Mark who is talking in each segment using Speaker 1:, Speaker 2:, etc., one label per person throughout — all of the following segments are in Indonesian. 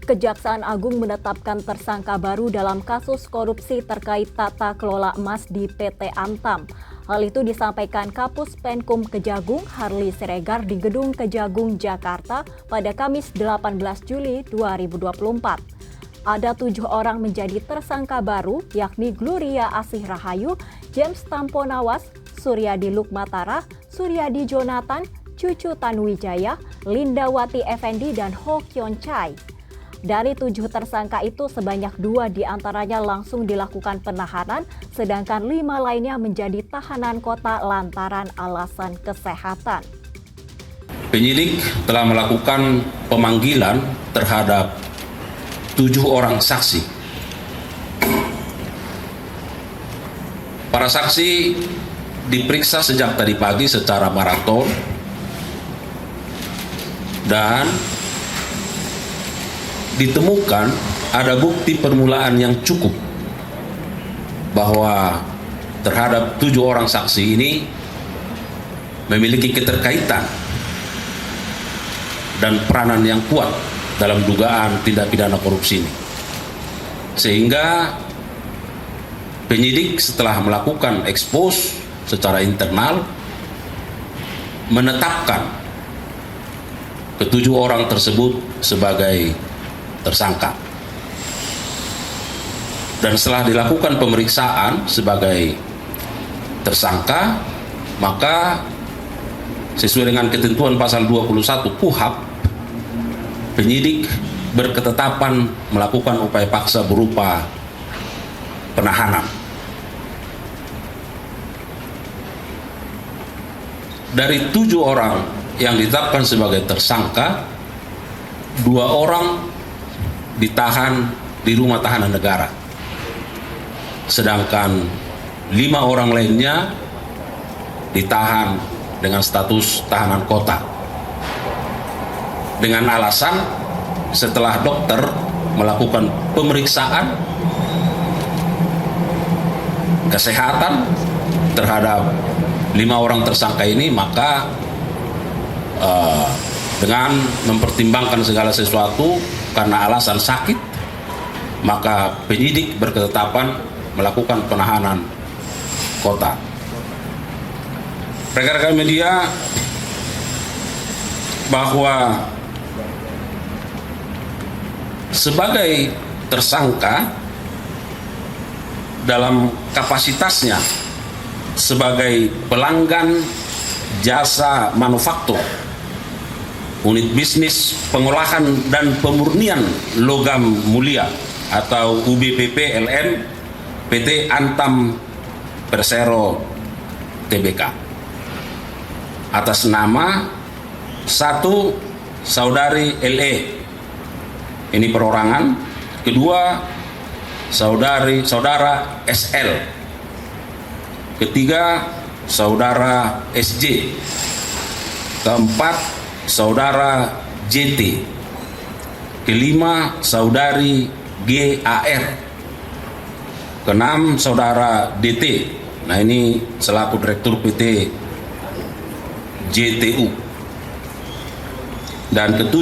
Speaker 1: Kejaksaan Agung menetapkan tersangka baru dalam kasus korupsi terkait tata kelola emas di PT Antam. Hal itu disampaikan Kapus Penkum Kejagung Harli Siregar di Gedung Kejagung, Jakarta pada Kamis 18 Juli 2024. Ada 7 orang menjadi tersangka baru, yakni Gloria Asih Rahayu, James Tamponawas, Suryadi Lukmatara, Suryadi Jonathan, Cucu Tanuwijaya, Lindawati Effendi, dan Ho Kyon Chai. Dari 7 tersangka itu, sebanyak 2 diantaranya langsung dilakukan penahanan, sedangkan 5 lainnya menjadi tahanan kota lantaran alasan kesehatan.
Speaker 2: Penyidik telah melakukan pemanggilan terhadap 7 orang saksi. Para saksi diperiksa sejak tadi pagi secara maraton dan ditemukan ada bukti permulaan yang cukup bahwa terhadap 7 orang saksi ini memiliki keterkaitan dan peranan yang kuat dalam dugaan tindak pidana korupsi ini. Sehingga penyidik setelah melakukan ekspos secara internal menetapkan ke-7 orang tersebut sebagai tersangka. Dan setelah dilakukan pemeriksaan sebagai tersangka, maka sesuai dengan ketentuan pasal 21 KUHP, penyidik berketetapan melakukan upaya paksa berupa penahanan. Dari 7 orang yang ditetapkan sebagai tersangka, 2 orang ditahan di rumah tahanan negara, sedangkan 5 orang lainnya ditahan dengan status tahanan kota dengan alasan setelah dokter melakukan pemeriksaan kesehatan terhadap 5 orang tersangka ini, maka dengan mempertimbangkan segala sesuatu karena alasan sakit, maka penyidik berketetapan melakukan penahanan kota. Rekan-rekan media, bahwa sebagai tersangka dalam kapasitasnya sebagai pelanggan jasa manufaktur unit bisnis pengolahan dan pemurnian logam mulia atau UBPP LN PT Antam Persero Tbk atas nama 1 saudari LE, ini perorangan; 2 saudara SL; 3 saudara SJ; 4 saudara JT; 5 saudari GAR; 6 saudara DT. Nah, ini selaku Direktur PT JTU. Dan 7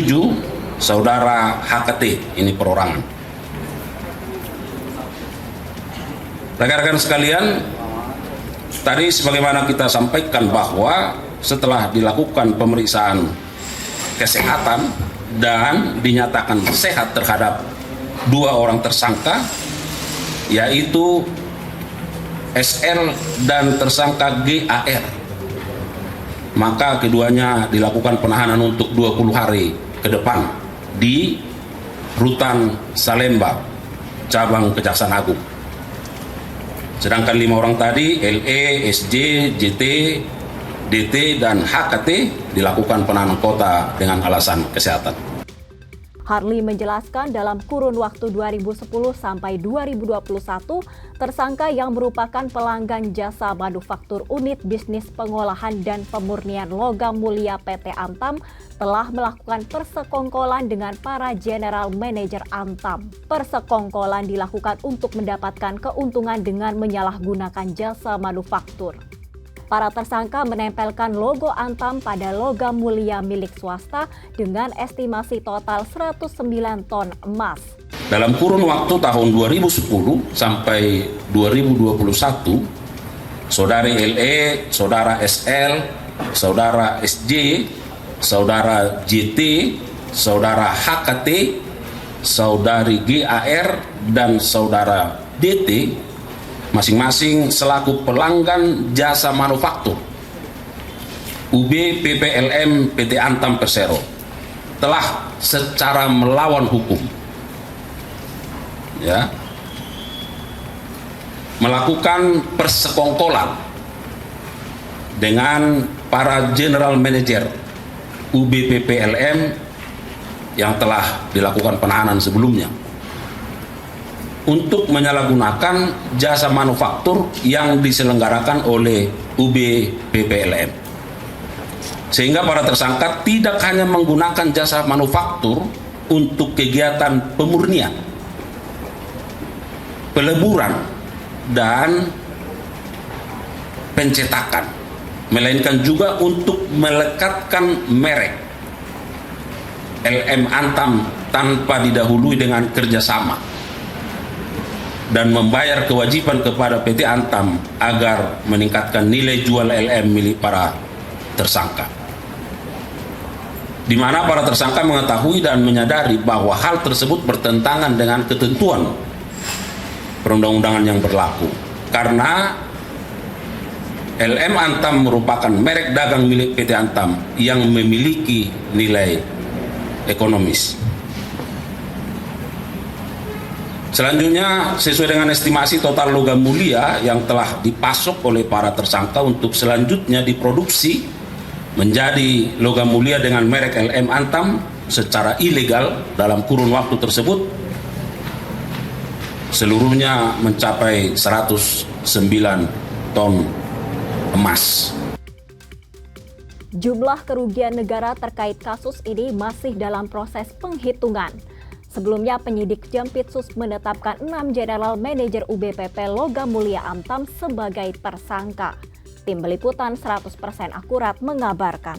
Speaker 2: saudara HKT, ini perorangan. Rekan-rekan sekalian, tadi sebagaimana kita sampaikan bahwa setelah dilakukan pemeriksaan kesehatan dan dinyatakan sehat terhadap 2 orang tersangka, yaitu SL dan tersangka GAR, maka keduanya dilakukan penahanan untuk 20 hari ke depan di Rutan Salemba, cabang Kejaksaan Agung. Sedangkan 5 orang tadi, LE, SJ, JT, DT, dan HKT dilakukan penahanan kota dengan alasan kesehatan.
Speaker 1: Harli menjelaskan dalam kurun waktu 2010 sampai 2021, tersangka yang merupakan pelanggan jasa manufaktur unit bisnis pengolahan dan pemurnian logam mulia PT Antam telah melakukan persekongkolan dengan para general manager Antam. Persekongkolan dilakukan untuk mendapatkan keuntungan dengan menyalahgunakan jasa manufaktur. Para tersangka menempelkan logo Antam pada logam mulia milik swasta dengan estimasi total 109 ton emas.
Speaker 2: Dalam kurun waktu tahun 2010 sampai 2021, Saudari LE, Saudara SL, Saudara SJ, Saudara JT, Saudara HKT, Saudari GAR, dan Saudara DT masing-masing selaku pelanggan jasa manufaktur UB PPLM PT Antam Persero telah secara melawan hukum melakukan persekongkolan dengan para general manager UB PPLM yang telah dilakukan penahanan sebelumnya untuk menyalahgunakan jasa manufaktur yang diselenggarakan oleh UB PPLM. Sehingga para tersangka tidak hanya menggunakan jasa manufaktur untuk kegiatan pemurnian, peleburan, dan pencetakan, melainkan juga untuk melekatkan merek LM Antam tanpa didahului dengan kerjasama dan membayar kewajiban kepada PT Antam agar meningkatkan nilai jual LM milik para tersangka. Di mana para tersangka mengetahui dan menyadari bahwa hal tersebut bertentangan dengan ketentuan perundang-undangan yang berlaku. Karena LM Antam merupakan merek dagang milik PT Antam yang memiliki nilai ekonomis. Selanjutnya, sesuai dengan estimasi total logam mulia yang telah dipasok oleh para tersangka untuk selanjutnya diproduksi menjadi logam mulia dengan merek LM Antam secara ilegal dalam kurun waktu tersebut, seluruhnya mencapai 109 ton emas.
Speaker 1: Jumlah kerugian negara terkait kasus ini masih dalam proses penghitungan. Sebelumnya, penyidik Jampitsus menetapkan 6 General Manager UBPP Logam Mulia Antam sebagai tersangka. Tim Liputan 100% Akurat mengabarkan.